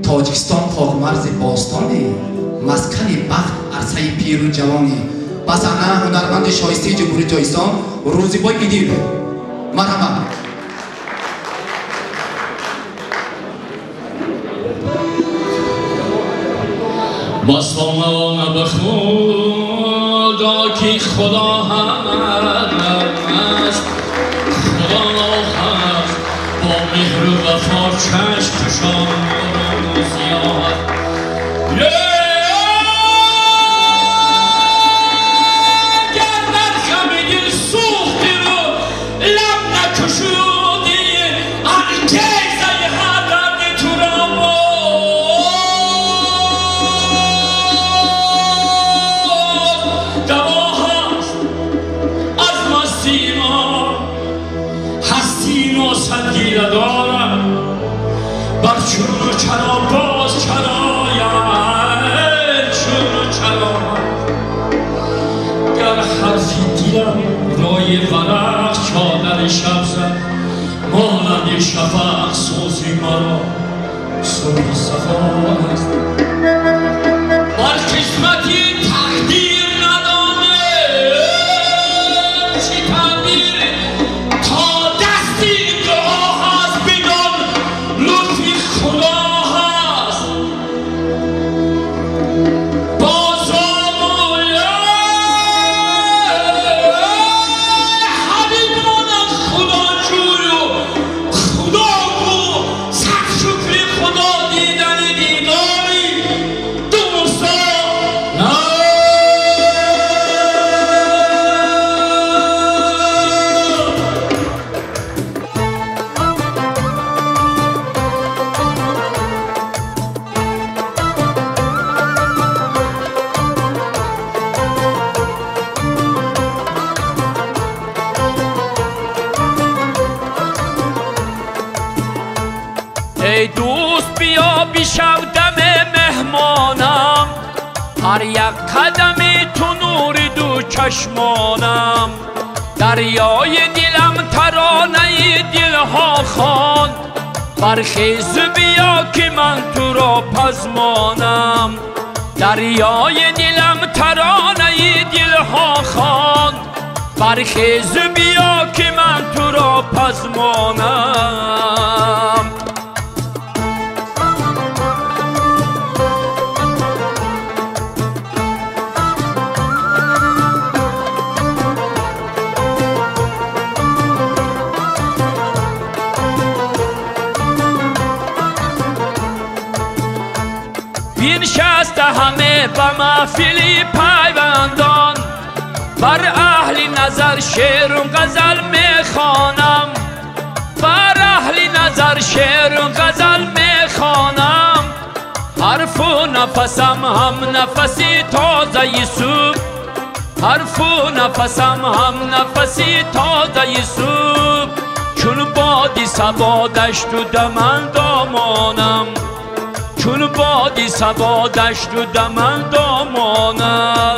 تاجیکستان تا مرز باستانی، مسکن بخت عرصه پیر و جوانی. پس انا هنرمند شایسته جمهوری جایستان روزیبای ایدیر. مرحبا. بسوانه به خدا که خدا هست، خدا هست با مهر و وفا چشم کشان و زیاد. چون چرا باز چرایم چون چرا گر حرفی دیدم رای ورق چادر شب زد مانند شفق سوزی مرا صبح صفا است بر قسمتی تقدیر ندانه چی تقدیر تا دستی دعا هست بدان لطفی خدا هست بازامویه حبیبان از خدا جوی و خدا گو صد شکر خدا دیدن دیداری دوستا ای دوست بیا بیشم دم مهمانم هر یک قدمی تو نور دو چشمانم دریای دلم ترانه دلها خواند برخیز بیا که من تو را پزمانم دریای دلم ترانه دلها خواند برخیز بیا که من تو را پزمانم بنشسته همه به محفلی پیوندان بر اهل نظر شعر و غزل میخوانم بر اهل نظر شعر و غزل میخوانم حرف و نفسم هم نفسی تازه صبح حرف و نفسم هم نفسی تازه صبح چون بادی صبا دشت و دمن دامانم چون بادی صبا دشت و دمن دامانم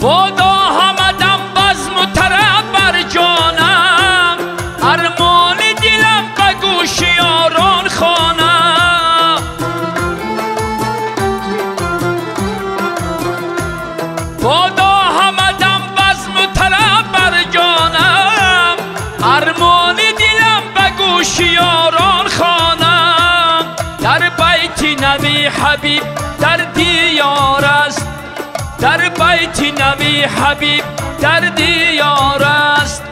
بادا همدم بزم و طرب بر جانم ارمان دلم به گوش یاران خوانم بادا همدم بزم و طرب بر جانم ارمان دلم به گوش یاران خوانم در بیت نبی حبیب در دیار است در بیت نبی حبیب در دیار است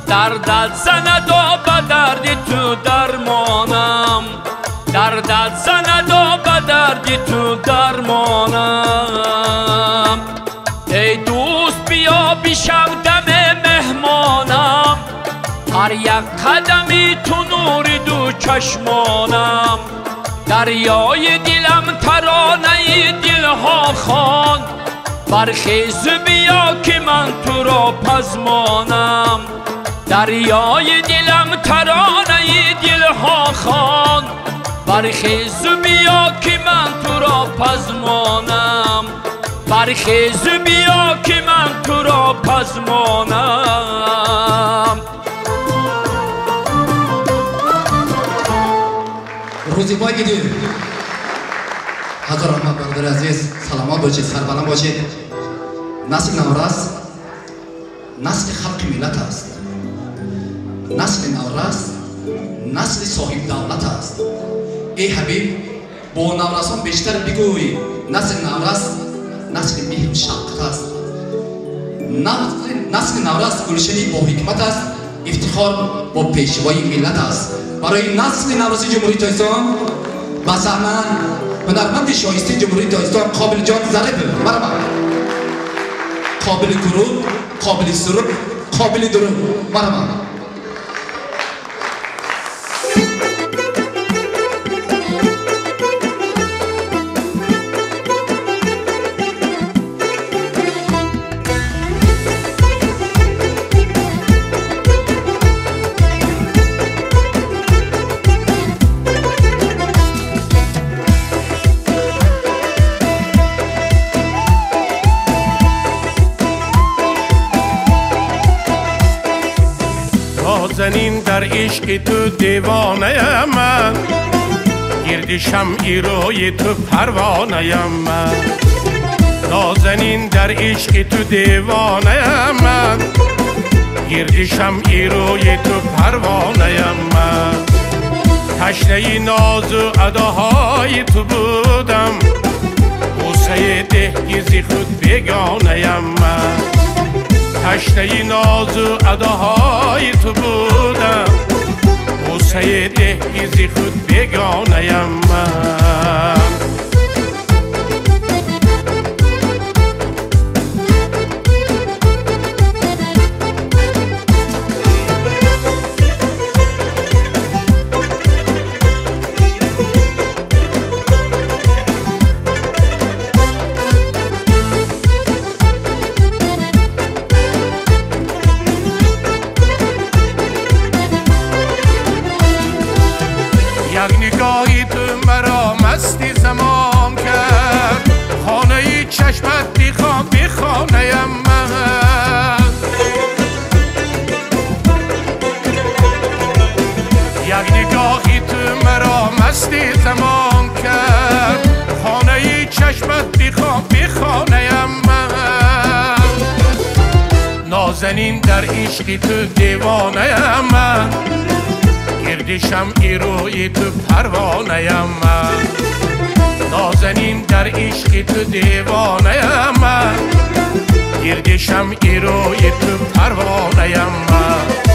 دردت زند و به درد تو درمانم دردت زند و به درد تو درمانم ای دوست بیا بیشم دم مهمانم هر یک قدمی تو نور دو چشمانم دریای دلم ترانه دلها خواند برخیز بیا که من تو را پزمانم دریای دلم ترانه برخیز بیا که من تو را پزمانم برخیز بیا که من تو را پزمانم روزی بای گیدیم حضر رحمت برادر عزیز سلامات باشید سربلند باشید نسل نورس نسل خلق ملت است نسل نورس نسل صاحب دولت است ای حبیب با نورسان بیشتر بگوی نسل نورس نسل مهر و شفقت است نسل نورس گلشنی با حکمت است افتخار با پیشوای ملت است برای نسل نورسی جمهوری تاجیکستان با صحنه هنرمند شایسته جمهوری تاجیکستان قابل جان ظریف مرحبا قابل گروه قابل سرور قابل درود مرحبا نازنین در عشق تو دیوانه من گرد شمعی روی تو پروانه من نازنین در عشق تو دیوانه من گرد شمعی روی تو پروانه من تشنه ناز و اداهای تو بودم بوسه دهگیزی خود بیگانه من تشنه ناز و اداهای تو بودم بوسه دهگیزی خود بیگانه من نگاهی تو مرا مستی زمان کرد خانه چشمت بیخوام بی خانه من یک نگاهی تو مرا مستی زمان کرد خانه چشمت بیخوام بی خانه من نازنین در عشق تو دیوانه من گرد شمعی روی تو پروانه من نازنین در عشق تو دیوانه من گرد شمعی روی تو پروانه من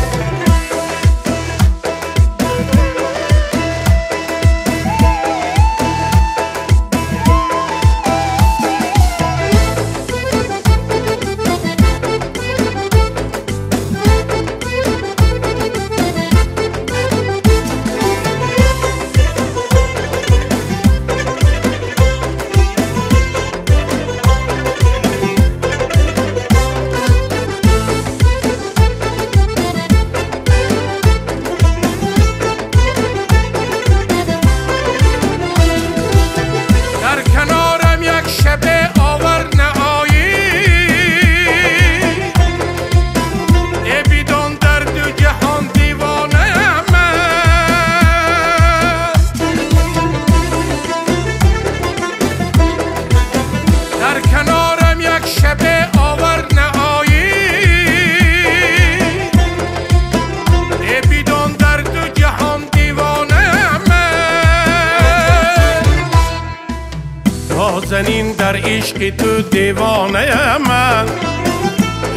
نازنین در عشق تو دیوانه من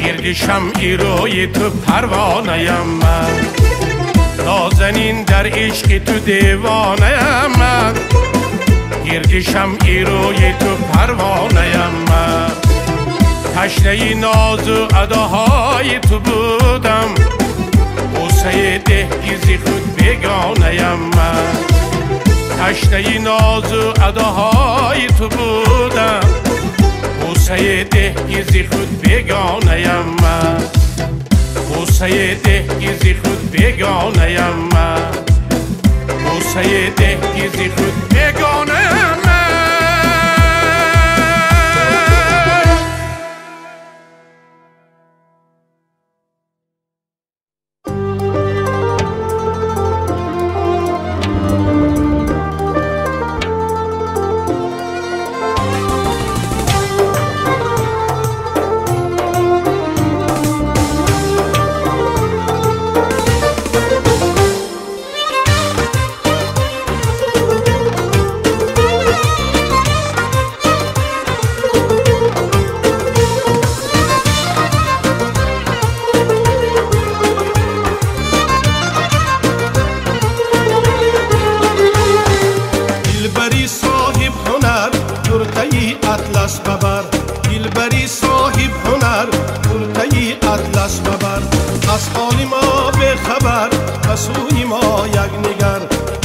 گرد شمعی روی تو پروانه من نازنین در عشق تو دیوانه من گرد شمعی روی تو پروانه من تشنه ناز و اداهای تو بودم بوسه دهگیزی خود بیگانه من تشنه ناز و اداهای تو بودم بوسه دهگیزی خود بیگانه من بوسه دهگیزی خود بیگانه من بوسه دهگیزی زی خود بیگانه من اطلس ببر دلبری صاحب هنر کرته‌ی اطلس ببر از حال ما به خبر به سوی ما یک نگر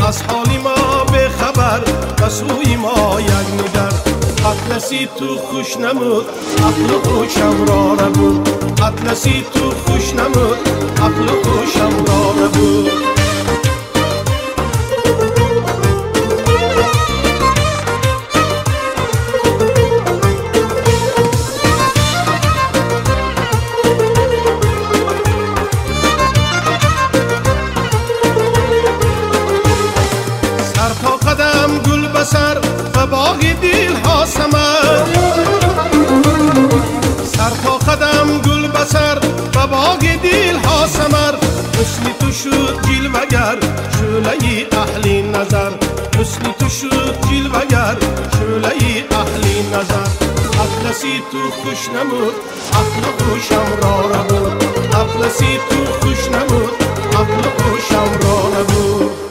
از حال ما به خبر به سوی ما یک نگر اطلسی تو خوش نمود عقل و خوشم را نبود اطلسی تو خوش نمود عقل و خوشم را نبود سر و باغ دل ها سمر سر تا قدم گل بسر و باغ دل ها سمر حسن تو شد جلوگر شعله اهل نظر حسن تو شد جلوگر شعله اهل نظر اطلسی تو خوش نمود عقل خوشم را نبود اطلسی تو خوش نمود عقل خوشم را نبود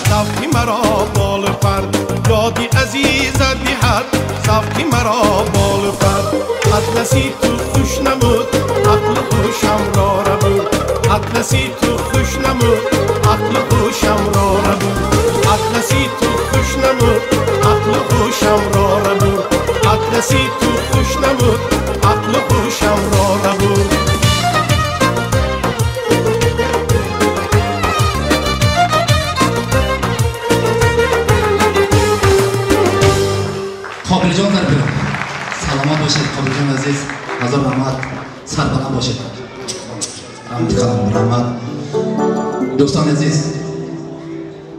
سوقی مرا بال پر یادی عزیزت دهد سوقی مرا بال پر اطلسی تو خوش نمود عقل خوشم را نبود اطلسی تو خوش نمود عقل خوشم را نبود اطلسی تو خوش نمود عقل خوشم را نبود اطلسی تو خوش نمود عقل خوشم را نبود قابل جان در بیرون سلامت باشید قابل جان عزیز هزار رحمت سربلند باشید رحمت کلام رحمت دوستان عزیز